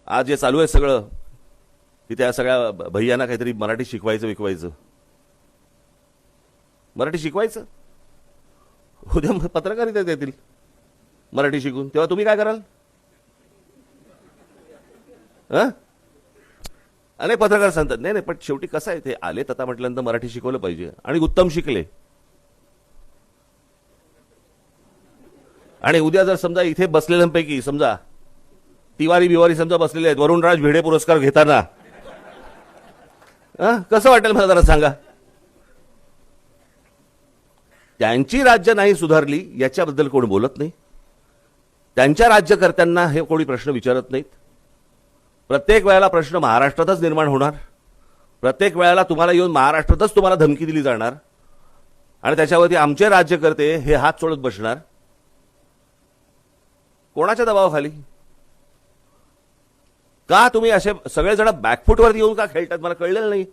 आज जे चालू आहे सगळं की त्या सगळ्या भैयांना काहीतरी मराठी शिकवायचं मराठी शिकवायचं, उद्या पत्रकारिता देतील मराठी शिकून, तेव्हा तुम्ही काय कराल? अनेक पत्रकार सांगतात नाही नाही, पण शेवटी कसं आहे, ते आले तथा म्हटल्यानंतर मराठी शिकवलं पाहिजे आणि उत्तम शिकले. आणि उद्या जर समजा इथे बसलेल्यांपैकी समजा तिवारी बिवारी समजा बसलेले आहेत, वरुणराज भिडे पुरस्कार घेताना कसं वाटेल मला जरा सांगा? त्यांची राज्य नाही सुधारली याच्याबद्दल कोण बोलत नाही. त्यांच्या राज्यकर्त्यांना हे कोणी प्रश्न विचारत नाहीत. प्रत्येक वेळेला प्रश्न महाराष्ट्रातच निर्माण होणार. प्रत्येक वेळेला तुम्हाला येऊन महाराष्ट्रातच तुम्हाला धमकी दिली जाणार आणि त्याच्यावरती आमचे राज्यकर्ते हे हात सोडत बसणार. कोणाच्या दबावाखाली? का तुम्ही असे सगळेजण बॅकफुटवरती येऊन का खेळतात मला कळलेलं नाही.